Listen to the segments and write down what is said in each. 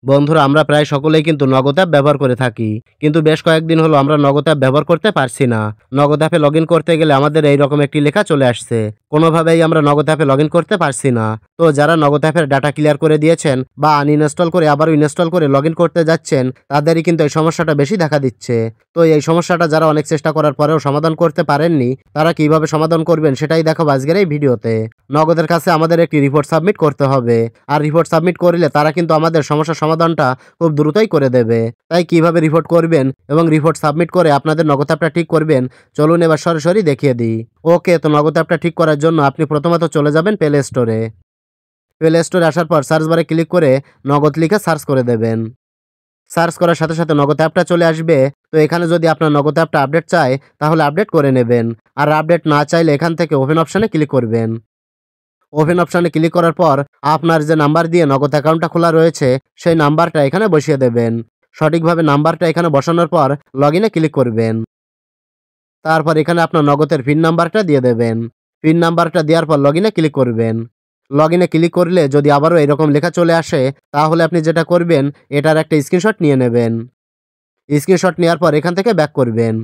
বন্ধুরা আমরা প্রায় সকলেই কিন্তু নগদ অ্যাপ ব্যবহার করে থাকি, কিন্তু বেশ কয়েকদিন হলো আমরা নগদ অ্যাপ ব্যবহার করতে পারছি না। নগদ অ্যাপে লগ ইন করতে গেলে আমাদের এইরকম একটি লেখা চলে আসছে, কোনোভাবেই আমরা নগদ অ্যাপে লগ ইন করতে পারছি না। তো যারা নগদ অ্যাপের ডাটা ক্লিয়ার করে দিয়েছেন বা আনইনস্টল করে আবারও ইনস্টল করে লগ ইন করতে যাচ্ছেন, তাদেরই কিন্তু এই সমস্যাটা বেশি দেখা দিচ্ছে। তো এই সমস্যাটা যারা অনেক চেষ্টা করার পরেও সমাধান করতে পারেননি, তারা কিভাবে সমাধান করবেন সেটাই দেখাবো আজকের এই ভিডিওতে। নগদের কাছে আমাদের একটি রিপোর্ট সাবমিট করতে হবে, আর রিপোর্ট সাবমিট করলে তারা কিন্তু আমাদের সমস্যার সমাধানটা খুব দ্রুতই করে দেবে। তাই কিভাবে রিপোর্ট করবেন এবং রিপোর্ট সাবমিট করে আপনাদের নগদ অ্যাপটা ঠিক করবেন, চলুন এবার সরাসরি দেখিয়ে দিই। ওকে, তো নগদ অ্যাপটা ঠিক করার জন্য আপনি প্রথমত চলে যাবেন প্লে স্টোরে। প্লে স্টোরে আসার পর সার্চ বারে ক্লিক করে নগদ লিখে সার্চ করে দেবেন। সার্চ করার সাথে সাথে নগদ অ্যাপটা চলে আসবে। তো এখানে যদি আপনার নগদ অ্যাপটা আপডেট চায় তাহলে আপডেট করে নেবেন, আর আপডেট না চাইলে এখান থেকে ওপেন অপশানে ক্লিক করবেন। ওপেন অপশানে ক্লিক করার পর আপনার যে নাম্বার দিয়ে নগদ অ্যাকাউন্টটা খোলা রয়েছে সেই নাম্বারটা এখানে বসিয়ে দেবেন। সঠিকভাবে নাম্বারটা এখানে বসানোর পর লগ ইনে ক্লিক করবেন। তারপর এখানে আপনার নগদের পিন নাম্বারটা দিয়ে দেবেন। পিন নাম্বারটা দেওয়ার পর লগ ইনে ক্লিক করবেন। লগ ইনে ক্লিক করলে যদি আবারও এরকম লেখা চলে আসে, তাহলে আপনি যেটা করবেন এটার একটা স্ক্রিনশট নিয়ে নেবেন। স্ক্রিনশট নেওয়ার পর এখান থেকে ব্যাক করবেন।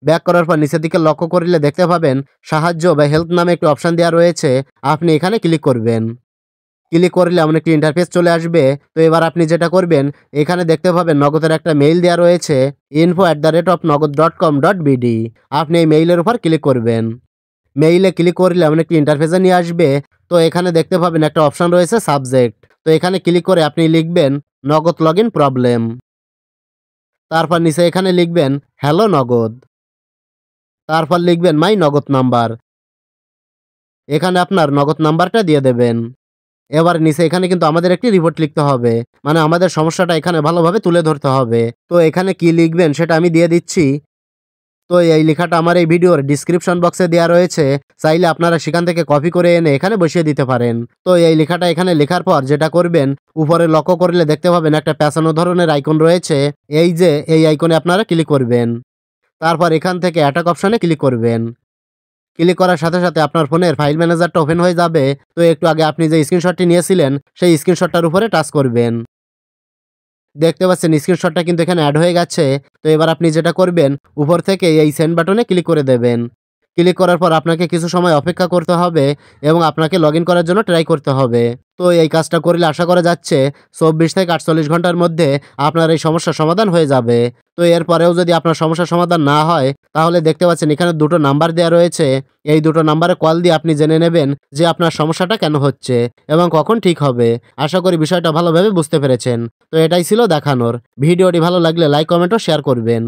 ব্যাক করার পর নিচের দিকে লক্ষ্য করলে দেখতে পাবেন সাহায্য বা হেল্প নামে একটি অপশান দেওয়া রয়েছে, আপনি এখানে ক্লিক করবেন। ক্লিক করলে এমন একটি ইন্টারফেস চলে আসবে। তো এবার আপনি যেটা করবেন এখানে দেখতে পাবেন নগদের একটা মেইল দেওয়া রয়েছে info@nogod.com.bd। আপনি এই মেইলের উপর ক্লিক করবেন। মেইলে ক্লিক করলে এমন একটি ইন্টারফেসে নিয়ে আসবে। তো এখানে দেখতে পাবেন একটা অপশান রয়েছে সাবজেক্ট। তো এখানে ক্লিক করে আপনি লিখবেন নগদ লগ ইন প্রবলেম। তারপর নিচে এখানে লিখবেন হ্যালো নগদ। তারপর লিখবেন মাই নগদ নাম্বার। এখানে আপনার নগদ নাম্বারটা দিয়ে দেবেন। এবার নিচে এখানে কিন্তু আমাদের একটি রিপোর্ট লিখতে হবে, মানে আমাদের সমস্যাটা এখানে ভালোভাবে তুলে ধরতে হবে। তো এখানে কি লিখবেন সেটা আমি দিয়ে দিচ্ছি। তো এই লেখাটা আমার এই ভিডিওর ডিসক্রিপশন বক্সে দেওয়া রয়েছে, চাইলে আপনারা সেখান থেকে কপি করে এনে এখানে বসিয়ে দিতে পারেন। তো এই লেখাটা এখানে লেখার পর যেটা করবেন, উপরে লক্ষ্য করলে দেখতে পাবেন একটা পেঁচানো ধরনের আইকন রয়েছে, এই যে এই আইকনে আপনারা ক্লিক করবেন। তারপর এখান থেকে অ্যাটাক অপশানে ক্লিক করবেন। ক্লিক করার সাথে সাথে আপনার ফোনের ফাইল ম্যানেজারটা ওপেন হয়ে যাবে। তো একটু আগে আপনি যে স্ক্রিনশটটি নিয়েছিলেন সেই স্ক্রিনশটটার উপরে টাচ করবেন। দেখতে পাচ্ছেন স্ক্রিনশটটা কিন্তু এখানে অ্যাড হয়ে গেছে। তো এবার আপনি যেটা করবেন উপর থেকে এই সেন্ড বাটনে ক্লিক করে দেবেন। ক্লিক করার পর আপনাকে কিছু সময় অপেক্ষা করতে হবে এবং আপনাকে লগ ইন করার জন্য ট্রাই করতে হবে। তো এই কাজটা করলে আশা করা যাচ্ছে 24 থেকে 48 ঘন্টার মধ্যে আপনার এই সমস্যার সমাধান হয়ে যাবে। তো এরপরেও যদি আপনার সমস্যার সমাধান না হয়, তাহলে দেখতে পাচ্ছেন এখানে দুটো নাম্বার দেওয়া রয়েছে। এই দুটো নাম্বারে কল দিয়ে আপনি জেনে নেবেন যে আপনার সমস্যাটা কেন হচ্ছে এবং কখন ঠিক হবে। আশা করি বিষয়টা ভালোভাবে বুঝতে পেরেছেন। তো এটাই ছিল দেখানোর। ভিডিওটি ভালো লাগলে লাইক, কমেন্ট ও শেয়ার করবেন।